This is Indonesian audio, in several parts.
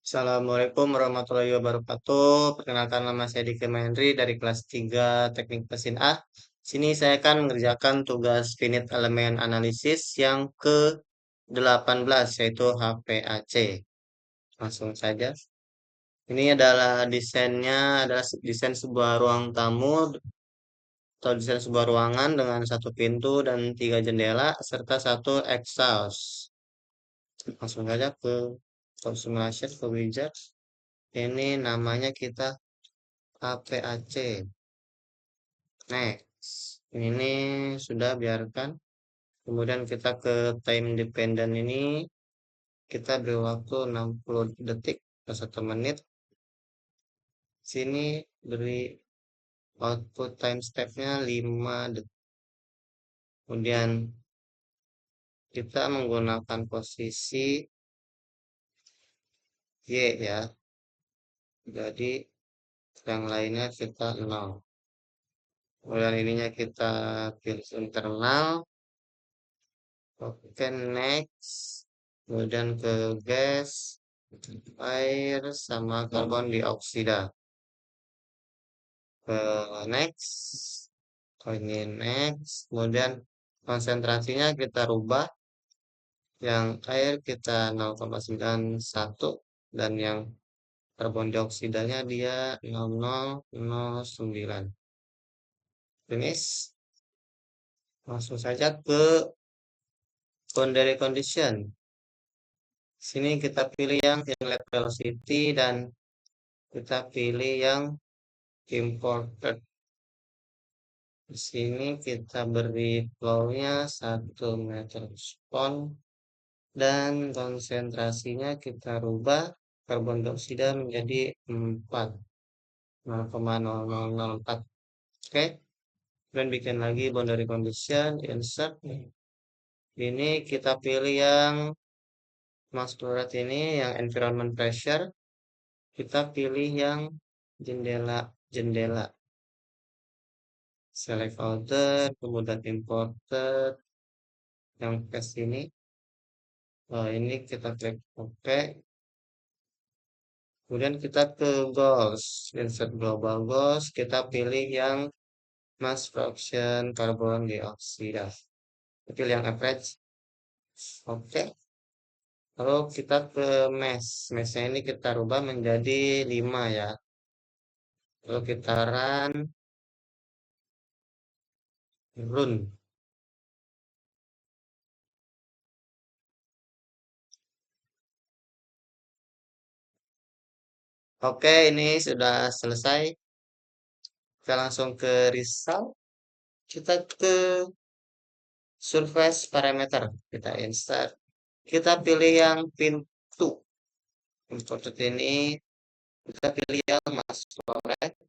Assalamualaikum warahmatullahi wabarakatuh. Perkenalkan nama saya Diki Mahendri dari kelas 3 Teknik Mesin A. Sini saya akan mengerjakan tugas finite elemen analisis yang ke-18 yaitu HPAC. Langsung saja. Ini adalah desainnya desain sebuah ruang tamu atau desain sebuah ruangan dengan satu pintu dan 3 jendela serta satu exhaust. Langsung saja ke simulation ke widget. Ini namanya kita HPAC. Next. Ini sudah biarkan. Kemudian kita ke time dependent ini. Kita beri waktu 60 detik atau 1 menit. Sini beri output time stepnya 5 detik. Kemudian kita menggunakan posisi Y ya. Jadi yang lainnya kita 0. Kemudian ininya kita pilih internal. Oke, next. Kemudian ke gas, air, sama karbon dioksida. Ke next. Ini next. Kemudian konsentrasinya kita rubah. Yang air kita 0,91 dan yang karbon dioksidanya dia 0009. Finish. Langsung saja ke boundary condition. Sini kita pilih yang inlet velocity dan kita pilih yang imported. Di sini kita beri flow-nya 1 meter per dan konsentrasinya kita rubah karbon dioksida menjadi 4 0,0004. Oke. Dan bikin lagi boundary condition, insert. Ini kita pilih yang mass flow rate ini yang environment pressure. Kita pilih yang jendela. Select outer, kemudian imported yang paste ini. Ini kita klik OK. Kemudian kita ke goals, insert global goals. Kita pilih yang mass fraction karbon dioksida. Pilih yang average. Oke. Lalu kita ke mesh. Meshnya ini kita rubah menjadi 5 ya. Lalu kita run. Oke, ini sudah selesai. Kita langsung ke result. Kita ke surface parameter. Kita insert. Kita pilih yang pintu. Imported ini. Kita pilih yang mass flow rate.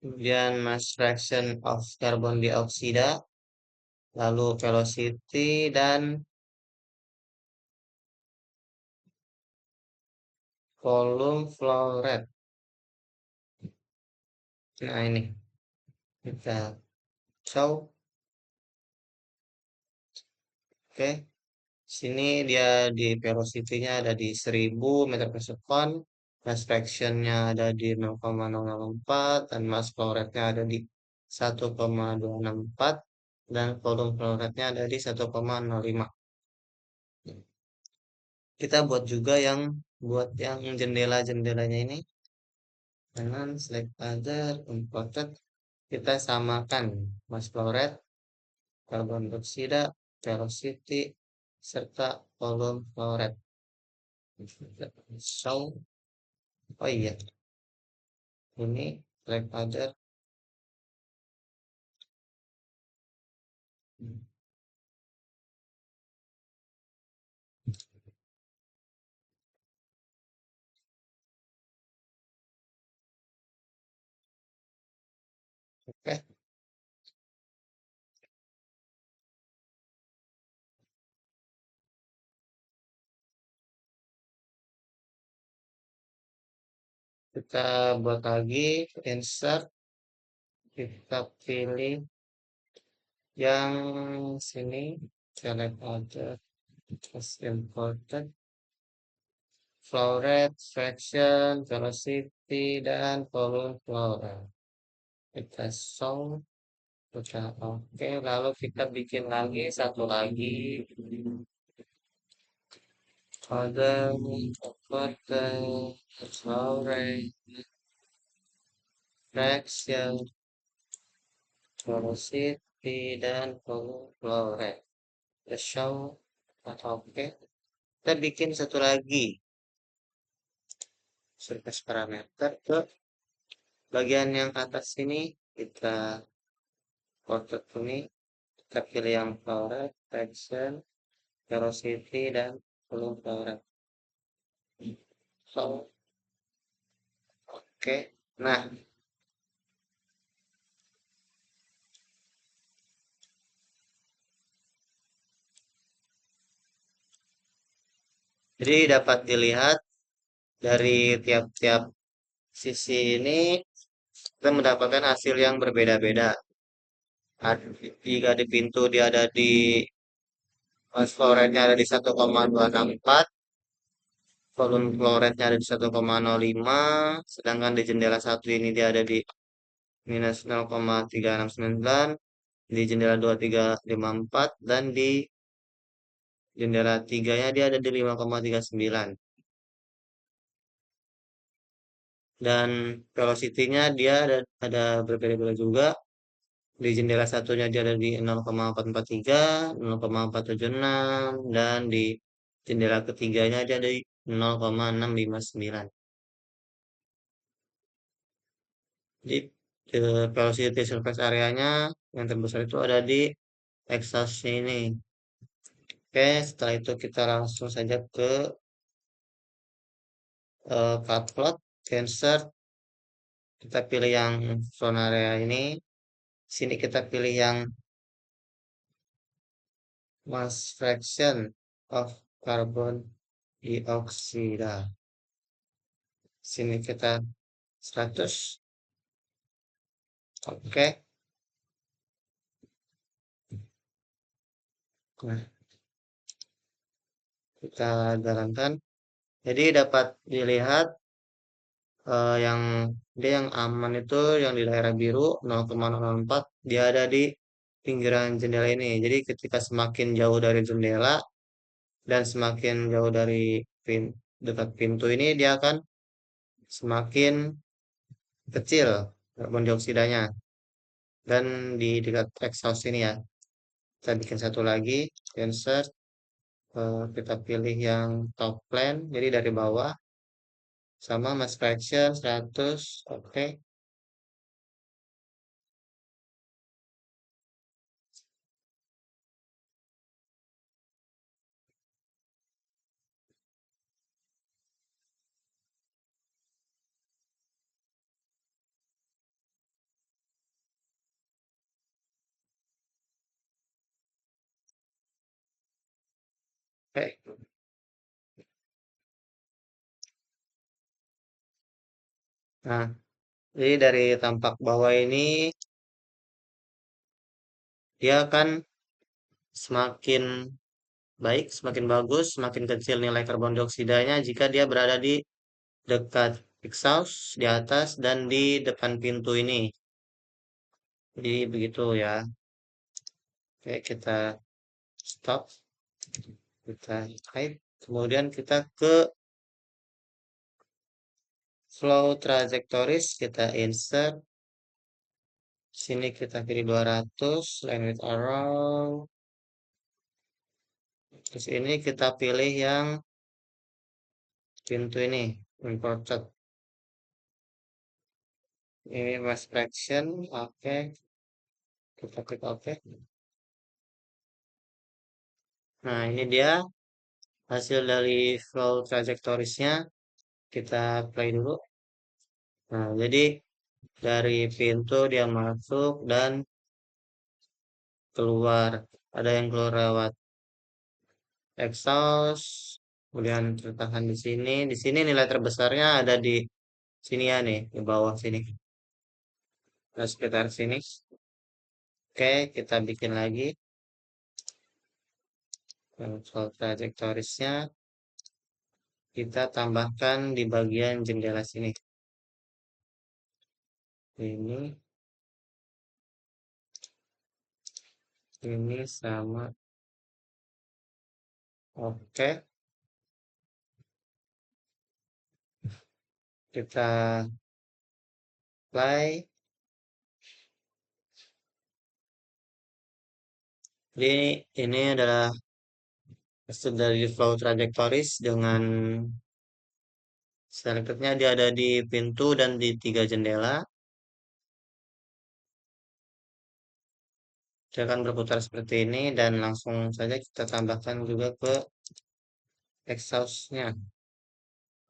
Kemudian mass fraction of carbon dioksida. Lalu velocity dan volume flow rate. Nah ini kita show. Oke, sini dia di velocity-nya ada di 1000 meter per second, mass fraction-nya ada di 0,004 dan mass flow rate-nya ada di 1,264 dan volume flow rate-nya ada di 1,05. Kita buat juga yang jendela-jendelanya ini dengan select other imported. Kita samakan mass flow rate, karbon dioksida, velocity, serta volume flow rate. So, oh iya, ini select other. Oke, kita buat lagi insert. Kita pilih yang sini select other. as important flow rate, fraction, velocity, dan volume flow rate. Kita solve, kita oke, lalu kita bikin lagi satu lagi. Other important flow rate, fraction, velocity, dan volume flow rate. Kita show, oke. Kita bikin satu lagi surface parameter ke bagian yang atas ini. Kita portrait ini, kita pilih yang flow rate, fraction, velocity, dan volume flow rate. So, oke. Nah, jadi dapat dilihat dari tiap-tiap sisi ini kita mendapatkan hasil yang berbeda-beda. Jika di pintu dia ada di flow rate-nya ada di 1,264, volume flow rate-nya ada di 1,05, sedangkan di jendela satu ini dia ada di minus 0,369, di jendela 2354, dan di jendela 3-nya dia ada di 5,39. Dan velocity-nya dia ada berbeda-beda juga. Di jendela satunya dia ada di 0,443, 0,476, dan di jendela ketiganya dia ada di 0,659. Jadi velocity surface area-nya yang terbesar itu ada di exhaust ini. Oke, setelah itu kita langsung saja ke cut plot, insert. Kita pilih yang zona area ini. Sini kita pilih yang mass fraction of carbon dioksida. Sini kita 100. Oke. Nah, kita jalankan. Jadi dapat dilihat yang dia yang aman itu yang di daerah biru 0,004 dia ada di pinggiran jendela ini. Jadi ketika semakin jauh dari jendela dan semakin jauh dari dekat pintu ini dia akan semakin kecil karbon dioksidanya. Dan di dekat exhaust ini ya kita bikin satu lagi insert, kita pilih yang top plane jadi dari bawah sama mass fraction 100. Oke. Oke. Nah, jadi dari tampak bawah ini dia akan semakin baik, semakin bagus, semakin kecil nilai karbon dioksidanya jika dia berada di dekat exhaust, di atas, dan di depan pintu ini. Jadi begitu ya. Oke, kita stop, kita hide. Kemudian kita ke flow trajectories, kita insert. Sini kita pilih 200, line with arrow. Terus ini kita pilih yang pintu ini, imported. Ini mass fraction, oke. Kita klik oke. Nah, ini dia hasil dari flow trajectoriesnya. Kita play dulu. Nah, jadi dari pintu dia masuk dan keluar. Ada yang keluar lewat exhaust, kemudian tertahan di sini. Di sini nilai terbesarnya ada di sini ya nih, di bawah sini. Nah, sekitar sini. Oke, kita bikin lagi. Control trajektorisnya kita tambahkan di bagian jendela sini. Ini, ini sama. Oke, kita play. Jadi ini adalah hasil dari flow trajektoris dengan selanjutnya dia ada di pintu dan di tiga jendela. Dia akan berputar seperti ini dan langsung saja kita tambahkan juga ke exhaustnya.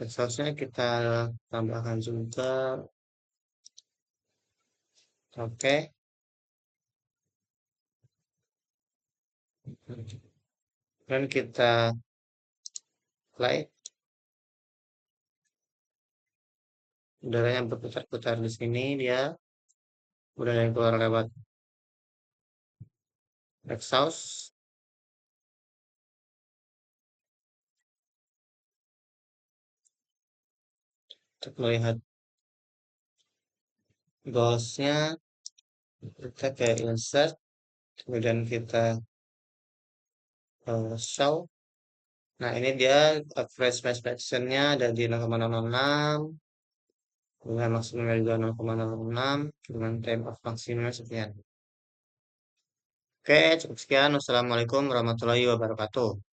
Exhaustnya kita tambahkan juga. Oke, dan kita play. Udaranya berputar-putar di sini dia udara yang keluar lewat exhaust. Untuk melihat goalsnya kita ke insert, kemudian kita show. Nah ini dia average mass fractionnya ada di 0,006, dengan maksimumnya juga 0,006, dengan time of maksimumnya sekian. Oke, cukup sekian. Wassalamualaikum warahmatullahi wabarakatuh.